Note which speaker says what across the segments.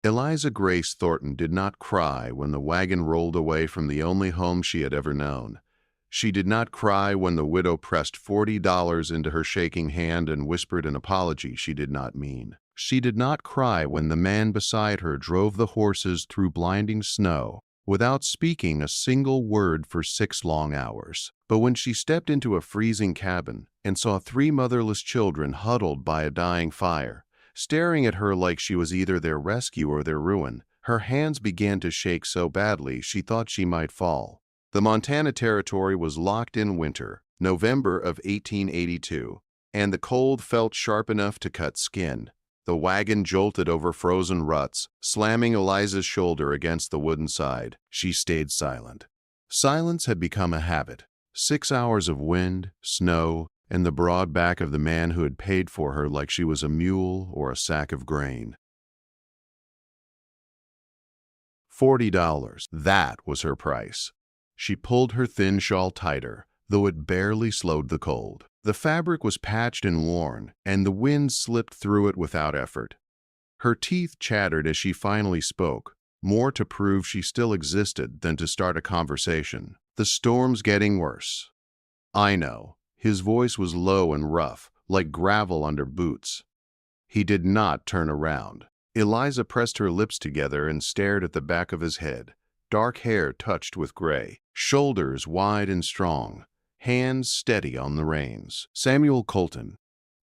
Speaker 1: Eliza Grace Thornton did not cry when the wagon rolled away from the only home she had ever known. She did not cry when the widow pressed $40 into her shaking hand and whispered an apology she did not mean. She did not cry when the man beside her drove the horses through blinding snow without speaking a single word for 6 long hours. But when she stepped into a freezing cabin and saw 3 motherless children huddled by a dying fire, staring at her like she was either their rescue or their ruin, her hands began to shake so badly she thought she might fall. The Montana Territory was locked in winter, November of 1882, and the cold felt sharp enough to cut skin. The wagon jolted over frozen ruts, slamming Eliza's shoulder against the wooden side. She stayed silent. Silence had become a habit. 6 hours of wind, snow, and the broad back of the man who had paid for her like she was a mule or a sack of grain. $40. That was her price. She pulled her thin shawl tighter, though it barely slowed the cold. The fabric was patched and worn, and the wind slipped through it without effort. Her teeth chattered as she finally spoke, more to prove she still existed than to start a conversation. "The storm's getting worse." "I know." His voice was low and rough, like gravel under boots. He did not turn around. Eliza pressed her lips together and stared at the back of his head. Dark hair touched with gray, shoulders wide and strong, hands steady on the reins. Samuel Colton,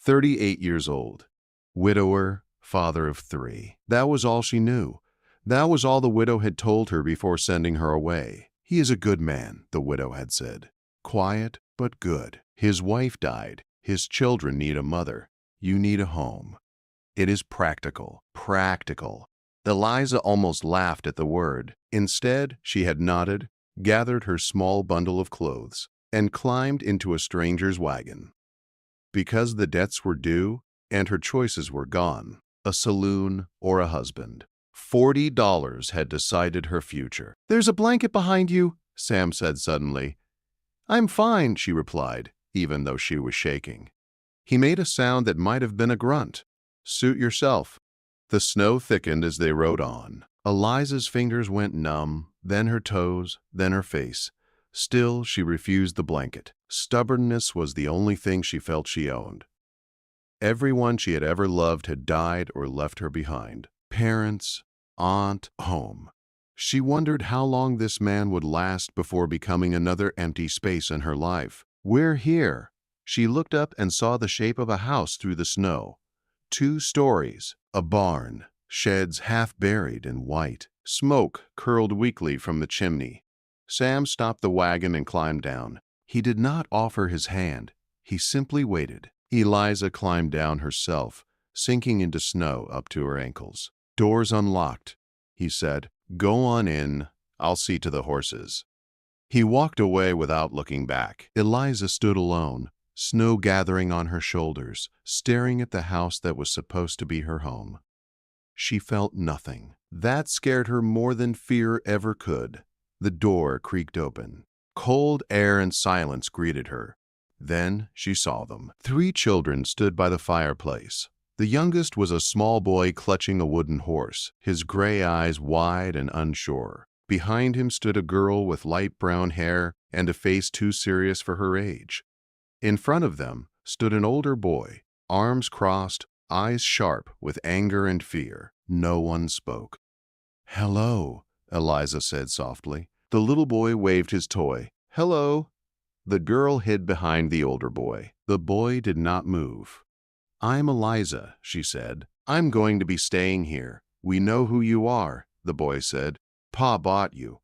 Speaker 1: 38 years old, widower, father of 3. That was all she knew. That was all the widow had told her before sending her away. "He is a good man," the widow had said. "Quiet, but good. His wife died. His children need a mother. You need a home. It is practical." Practical. Eliza almost laughed at the word. Instead, she had nodded, gathered her small bundle of clothes, and climbed into a stranger's wagon. Because the debts were due and her choices were gone, a saloon or a husband, $40 had decided her future. "There's a blanket behind you," Sam said suddenly. "I'm fine," she replied, even though she was shaking. He made a sound that might have been a grunt. "Suit yourself." The snow thickened as they rode on. Eliza's fingers went numb, then her toes, then her face. Still, she refused the blanket. Stubbornness was the only thing she felt she owned. Everyone she had ever loved had died or left her behind. Parents, aunt, home. She wondered how long this man would last before becoming another empty space in her life. "We're here." She looked up and saw the shape of a house through the snow. 2 stories, a barn, sheds half buried in white. Smoke curled weakly from the chimney. Sam stopped the wagon and climbed down. He did not offer his hand. He simply waited. Eliza climbed down herself, sinking into snow up to her ankles. "Doors unlocked," he said. "Go on in. I'll see to the horses." He walked away without looking back. Eliza stood alone, snow gathering on her shoulders, staring at the house that was supposed to be her home. She felt nothing. That scared her more than fear ever could. The door creaked open. Cold air and silence greeted her. Then she saw them. 3 children stood by the fireplace. The youngest was a small boy clutching a wooden horse, his gray eyes wide and unsure. Behind him stood a girl with light brown hair and a face too serious for her age. In front of them stood an older boy, arms crossed, eyes sharp with anger and fear. No one spoke. "Hello," Eliza said softly. The little boy waved his toy. "Hello." The girl hid behind the older boy. The boy did not move. "I'm Eliza," she said. "I'm going to be staying here." "We know who you are," the boy said. "Pa bought you."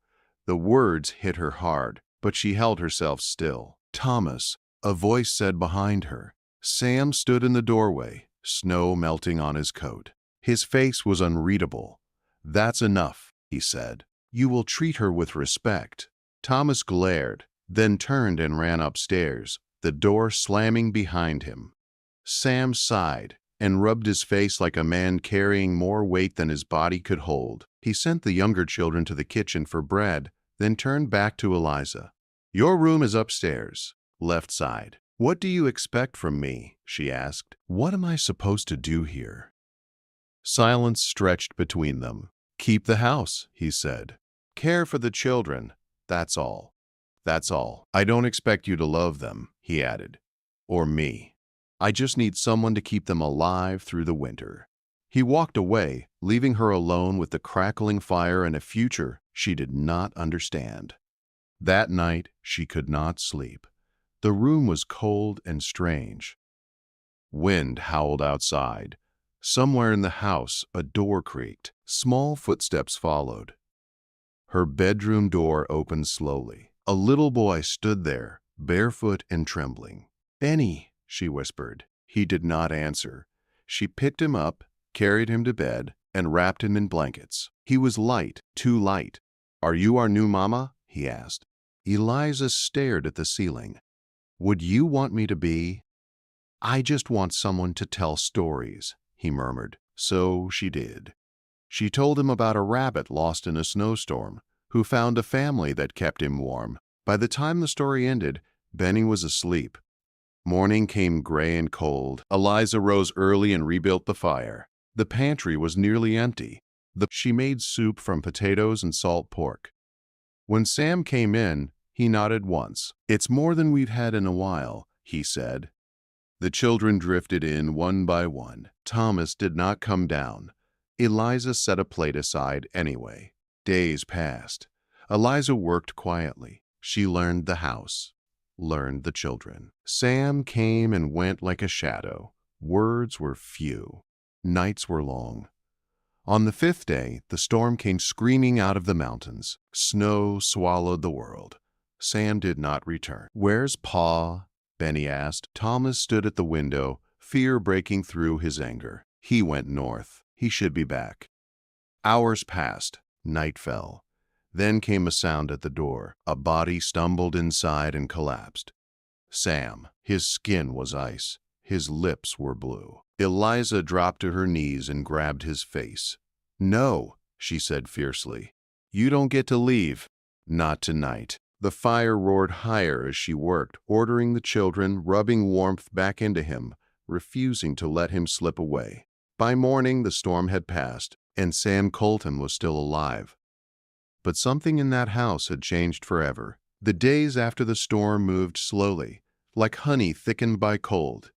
Speaker 1: The words hit her hard, but she held herself still. "Thomas," a voice said behind her. Sam stood in the doorway, snow melting on his coat. His face was unreadable. "That's enough," he said. "You will treat her with respect." Thomas glared, then turned and ran upstairs, the door slamming behind him. Sam sighed and rubbed his face like a man carrying more weight than his body could hold. He sent the younger children to the kitchen for bread, then turned back to Eliza. "Your room is upstairs, left side." "What do you expect from me?" she asked. "What am I supposed to do here?" Silence stretched between them. "Keep the house," he said. "Care for the children. That's all. That's all. I don't expect you to love them," he added. "Or me. I just need someone to keep them alive through the winter." He walked away, leaving her alone with the crackling fire and a future she did not understand. That night, she could not sleep. The room was cold and strange. Wind howled outside. Somewhere in the house, a door creaked. Small footsteps followed. Her bedroom door opened slowly. A little boy stood there, barefoot and trembling. "Benny," she whispered. He did not answer. She picked him up, carried him to bed, and wrapped him in blankets. He was light, too light. "Are you our new mama?" he asked. Eliza stared at the ceiling. "Would you want me to be?" "I just want someone to tell stories," he murmured. So she did. She told him about a rabbit lost in a snowstorm, who found a family that kept him warm. By the time the story ended, Benny was asleep. Morning came gray and cold. Eliza rose early and rebuilt the fire. The pantry was nearly empty. She made soup from potatoes and salt pork. When Sam came in, he nodded once. "It's more than we've had in a while," he said. The children drifted in one by one. Thomas did not come down. Eliza set a plate aside anyway. Days passed. Eliza worked quietly. She learned the house, learned the children. Sam came and went like a shadow. Words were few. Nights were long. On the 5th day, the storm came screaming out of the mountains. Snow swallowed the world. Sam did not return. "Where's Pa?" Benny asked. Thomas stood at the window, fear breaking through his anger. "He went north. He should be back." Hours passed. Night fell. Then came a sound at the door. A body stumbled inside and collapsed. Sam. His skin was ice. His lips were blue. Eliza dropped to her knees and grabbed his face. "No," she said fiercely. "You don't get to leave. Not tonight." The fire roared higher as she worked, ordering the children, rubbing warmth back into him, refusing to let him slip away. By morning, the storm had passed, and Sam Colton was still alive. But something in that house had changed forever. The days after the storm moved slowly, like honey thickened by cold.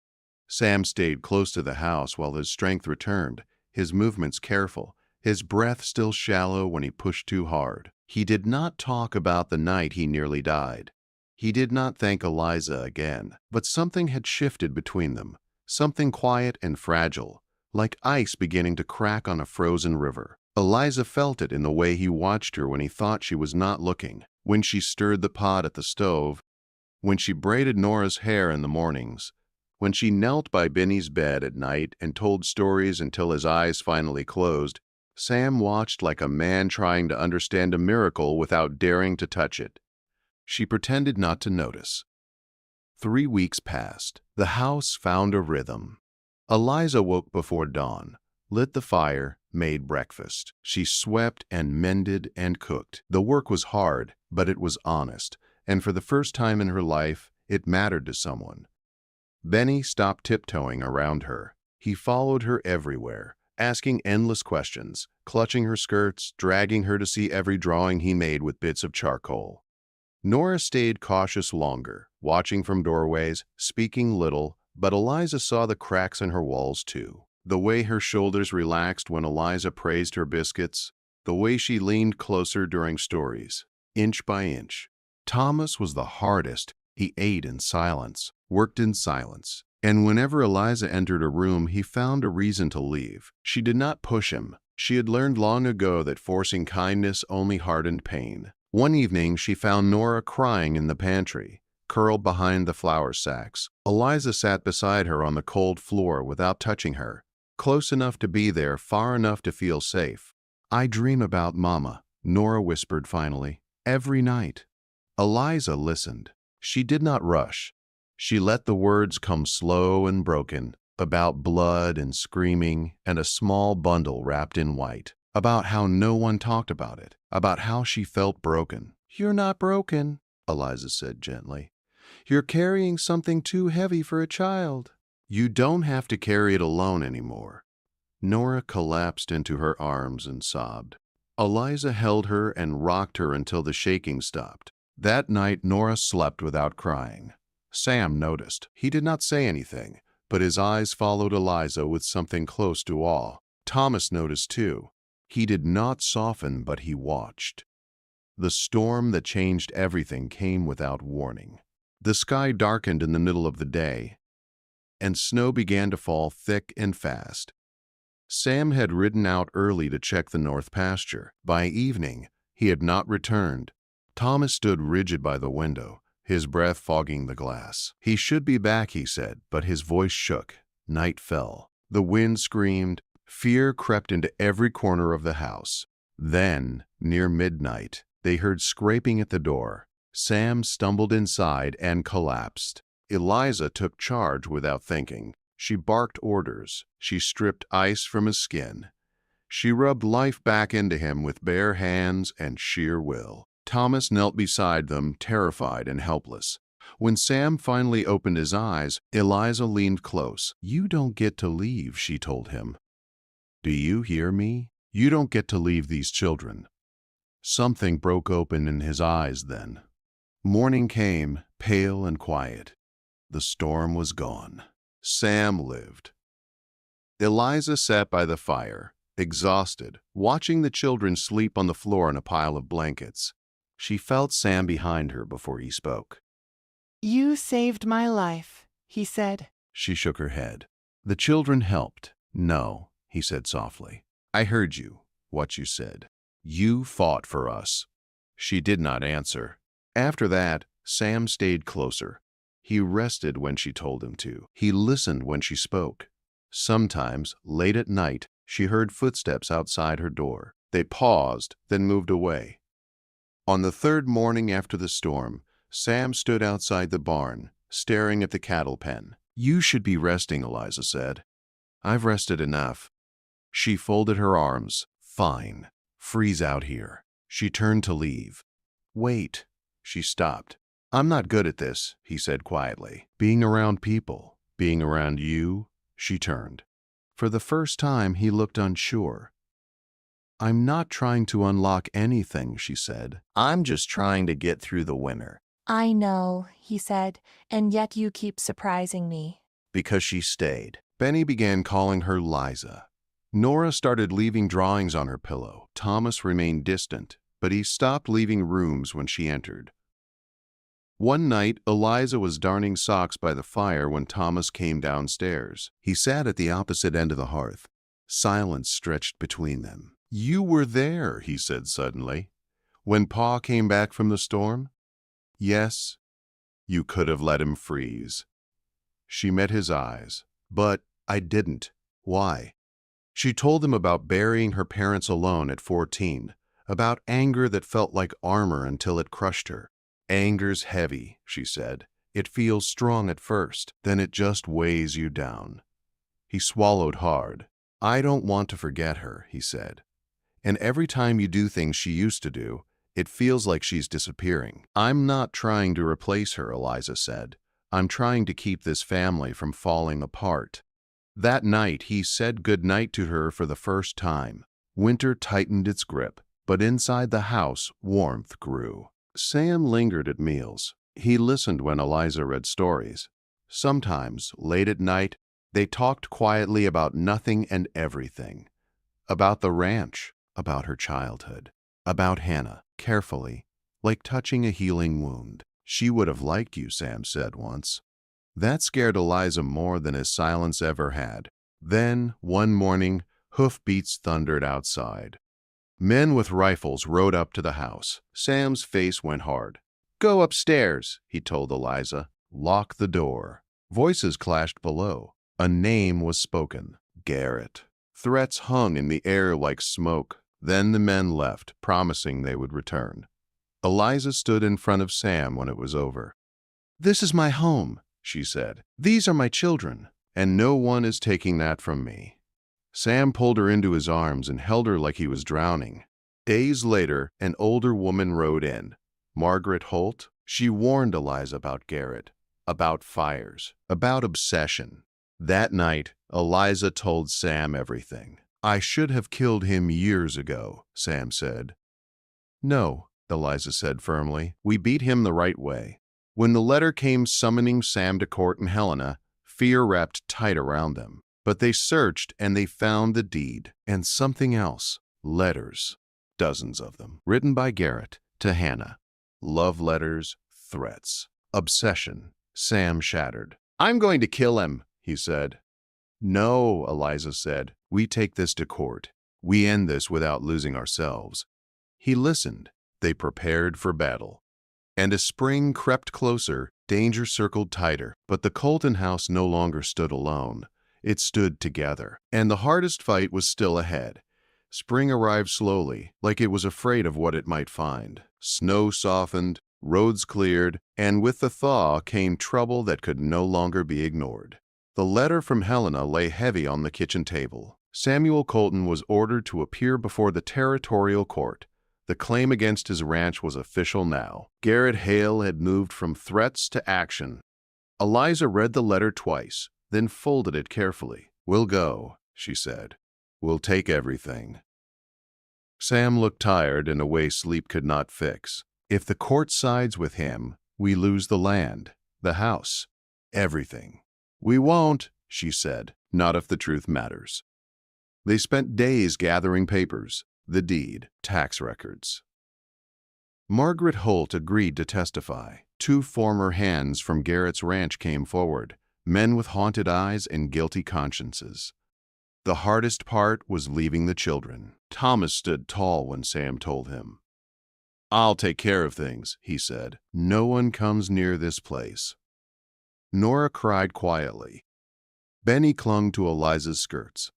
Speaker 1: Sam stayed close to the house while his strength returned, his movements careful, his breath still shallow when he pushed too hard. He did not talk about the night he nearly died. He did not thank Eliza again, but something had shifted between them, something quiet and fragile, like ice beginning to crack on a frozen river. Eliza felt it in the way he watched her when he thought she was not looking, when she stirred the pot at the stove, when she braided Nora's hair in the mornings, when she knelt by Benny's bed at night and told stories until his eyes finally closed. Sam watched like a man trying to understand a miracle without daring to touch it. She pretended not to notice. 3 weeks passed. The house found a rhythm. Eliza woke before dawn, lit the fire, made breakfast. She swept and mended and cooked. The work was hard, but it was honest, and for the first time in her life, it mattered to someone. Benny stopped tiptoeing around her. He followed her everywhere, asking endless questions, clutching her skirts, dragging her to see every drawing he made with bits of charcoal. Nora stayed cautious longer, watching from doorways, speaking little, but Eliza saw the cracks in her walls too. The way her shoulders relaxed when Eliza praised her biscuits, the way she leaned closer during stories, inch by inch. Thomas was the hardest. He ate in silence, worked in silence, and whenever Eliza entered a room, he found a reason to leave. She did not push him. She had learned long ago that forcing kindness only hardened pain. One evening, she found Nora crying in the pantry, curled behind the flour sacks. Eliza sat beside her on the cold floor without touching her, close enough to be there, far enough to feel safe. "I dream about Mama," Nora whispered finally, "every night." Eliza listened. She did not rush. She let the words come slow and broken, about blood and screaming and a small bundle wrapped in white, about how no one talked about it, about how she felt broken. "You're not broken," Eliza said gently. "You're carrying something too heavy for a child. You don't have to carry it alone anymore." Nora collapsed into her arms and sobbed. Eliza held her and rocked her until the shaking stopped. That night, Nora slept without crying. Sam noticed. He did not say anything, but his eyes followed Eliza with something close to awe. Thomas noticed too. He did not soften, but he watched. The storm that changed everything came without warning. The sky darkened in the middle of the day, and snow began to fall thick and fast. Sam had ridden out early to check the north pasture. By evening, he had not returned. Thomas stood rigid by the window, his breath fogging the glass. He should be back, he said, but his voice shook. Night fell. The wind screamed. Fear crept into every corner of the house. Then, near midnight, they heard scraping at the door. Sam stumbled inside and collapsed. Eliza took charge without thinking. She barked orders. She stripped ice from his skin. She rubbed life back into him with bare hands and sheer will. Thomas knelt beside them, terrified and helpless. When Sam finally opened his eyes, Eliza leaned close. "You don't get to leave," she told him. "Do you hear me? You don't get to leave these children." Something broke open in his eyes then. Morning came, pale and quiet. The storm was gone. Sam lived. Eliza sat by the fire, exhausted, watching the children sleep on the floor in a pile of blankets. She felt Sam behind her before he spoke.
Speaker 2: "You saved my life," he said.
Speaker 1: She shook her head. The children helped. "No," he said softly. "I heard you, what you said. You fought for us." She did not answer. After that, Sam stayed closer. He rested when she told him to. He listened when she spoke. Sometimes, late at night, she heard footsteps outside her door. They paused, then moved away. On the third morning after the storm, Sam stood outside the barn, staring at the cattle pen. "You should be resting," Eliza said. "I've rested enough." She folded her arms. "Fine. Freeze out here." She turned to leave. "Wait." She stopped. "I'm not good at this," he said quietly. "Being around people, being around you." She turned. For the first time, he looked unsure. "I'm not trying to unlock anything," she said. "I'm just trying to get through the winter."
Speaker 2: "I know," he said, "and yet you keep surprising me."
Speaker 1: Because she stayed. Benny began calling her Liza. Nora started leaving drawings on her pillow. Thomas remained distant, but he stopped leaving rooms when she entered. One night, Eliza was darning socks by the fire when Thomas came downstairs. He sat at the opposite end of the hearth. Silence stretched between them. "You were there," he said suddenly. "When Pa came back from the storm?" "Yes." "You could have let him freeze." She met his eyes. "But I didn't." "Why?" She told him about burying her parents alone at 14, about anger that felt like armor until it crushed her. "Anger's heavy," she said. "It feels strong at first, then it just weighs you down." He swallowed hard. "I don't want to forget her," he said. "And every time you do things she used to do, it feels like she's disappearing." "I'm not trying to replace her," Eliza said. "I'm trying to keep this family from falling apart." That night, he said goodnight to her for the first time. Winter tightened its grip, but inside the house, warmth grew. Sam lingered at meals. He listened when Eliza read stories. Sometimes, late at night, they talked quietly about nothing and everything. About the ranch, about her childhood, about Hannah, carefully, like touching a healing wound. "She would have liked you," Sam said once. That scared Eliza more than his silence ever had. Then, one morning, hoofbeats thundered outside. Men with rifles rode up to the house. Sam's face went hard. "Go upstairs," he told Eliza. "Lock the door." Voices clashed below. A name was spoken. Garrett. Threats hung in the air like smoke. Then the men left, promising they would return. Eliza stood in front of Sam when it was over. "This is my home," she said. "These are my children, and no one is taking that from me." Sam pulled her into his arms and held her like he was drowning. Days later, an older woman rode in. Margaret Holt. She warned Eliza about Garrett, about fires, about obsession. That night, Eliza told Sam everything. "I should have killed him years ago," Sam said. "No," Eliza said firmly. "We beat him the right way." When the letter came summoning Sam to court and Helena, fear wrapped tight around them. But they searched and they found the deed and something else. Letters. Dozens of them. Written by Garrett to Hannah. Love letters, threats. Obsession. Sam shattered. "I'm going to kill him," he said. "No," Eliza said. "We take this to court. We end this without losing ourselves." He listened. They prepared for battle. And as spring crept closer, danger circled tighter. But the Colton house no longer stood alone. It stood together. And the hardest fight was still ahead. Spring arrived slowly, like it was afraid of what it might find. Snow softened, roads cleared, and with the thaw came trouble that could no longer be ignored. The letter from Helena lay heavy on the kitchen table. Samuel Colton was ordered to appear before the territorial court. The claim against his ranch was official now. Garrett Hale had moved from threats to action. Eliza read the letter twice, then folded it carefully. "We'll go," she said. "We'll take everything." Sam looked tired in a way sleep could not fix. "If the court sides with him, we lose the land, the house, everything." "We won't," she said. "Not if the truth matters." They spent days gathering papers, the deed, tax records. Margaret Holt agreed to testify. 2 former hands from Garrett's ranch came forward, men with haunted eyes and guilty consciences. The hardest part was leaving the children. Thomas stood tall when Sam told him. "I'll take care of things," he said. "No one comes near this place." Nora cried quietly. Benny clung to Eliza's skirts.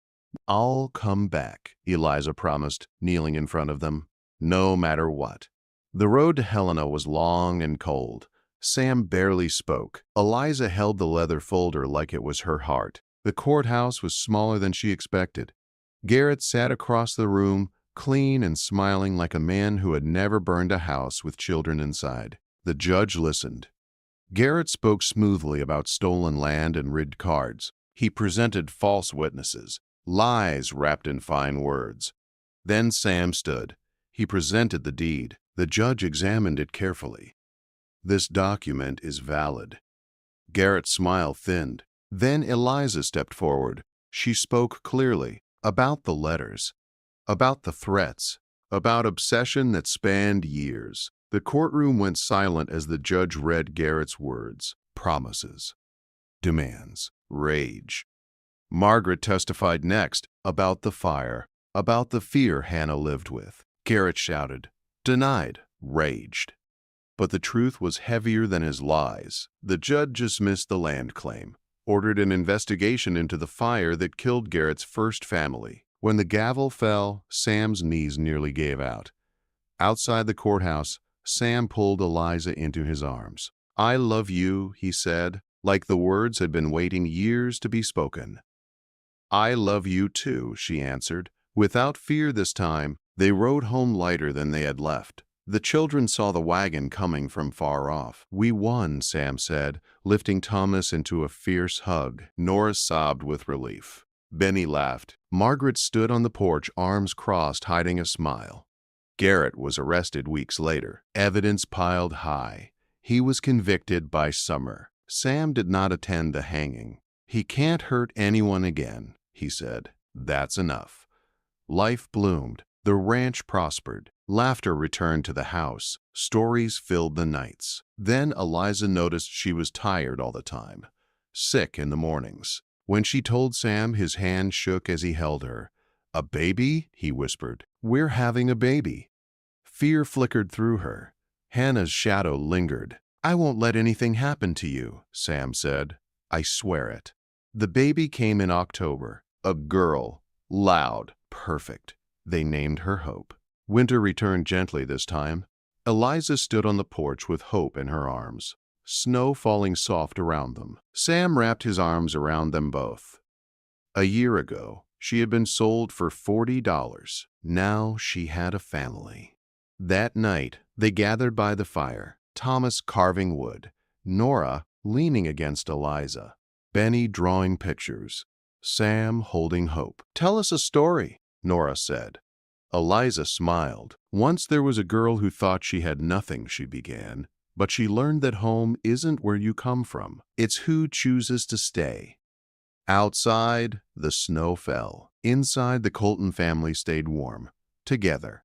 Speaker 1: "I'll come back," Eliza promised, kneeling in front of them. "No matter what." The road to Helena was long and cold. Sam barely spoke. Eliza held the leather folder like it was her heart. The courthouse was smaller than she expected. Garrett sat across the room, clean and smiling like a man who had never burned a house with children inside. The judge listened. Garrett spoke smoothly about stolen land and rigged cards. He presented false witnesses, lies wrapped in fine words. Then Sam stood. He presented the deed. The judge examined it carefully. "This document is valid." Garrett's smile thinned. Then Eliza stepped forward. She spoke clearly about the letters, about the threats, about obsession that spanned years. The courtroom went silent as the judge read Garrett's words, promises, demands, rage. Margaret testified next about the fire, about the fear Hannah lived with. Garrett shouted, denied, raged. But the truth was heavier than his lies. The judge dismissed the land claim, ordered an investigation into the fire that killed Garrett's first family. When the gavel fell, Sam's knees nearly gave out. Outside the courthouse, Sam pulled Eliza into his arms. "I love you," he said, like the words had been waiting years to be spoken. "I love you too," she answered. Without fear this time, they rode home lighter than they had left. The children saw the wagon coming from far off. "We won," Sam said, lifting Thomas into a fierce hug. Nora sobbed with relief. Benny laughed. Margaret stood on the porch, arms crossed, hiding a smile. Garrett was arrested weeks later. Evidence piled high. He was convicted by summer. Sam did not attend the hanging. "He can't hurt anyone again," he said. "That's enough." Life bloomed. The ranch prospered. Laughter returned to the house. Stories filled the nights. Then Eliza noticed she was tired all the time, sick in the mornings. When she told Sam, his hand shook as he held her. "A baby?" he whispered. "We're having a baby." Fear flickered through her. Hannah's shadow lingered. "I won't let anything happen to you," Sam said. "I swear it." The baby came in October. A girl. Loud. Perfect. They named her Hope. Winter returned gently this time. Eliza stood on the porch with Hope in her arms, snow falling soft around them. Sam wrapped his arms around them both. A year ago, she had been sold for $40. Now she had a family. That night, they gathered by the fire, Thomas carving wood, Nora leaning against Eliza. Benny drawing pictures, Sam holding hope. "Tell us a story," Nora said. Eliza smiled. "Once there was a girl who thought she had nothing," she began, "but she learned that home isn't where you come from. It's who chooses to stay." Outside, the snow fell. Inside, the Colton family stayed warm, together.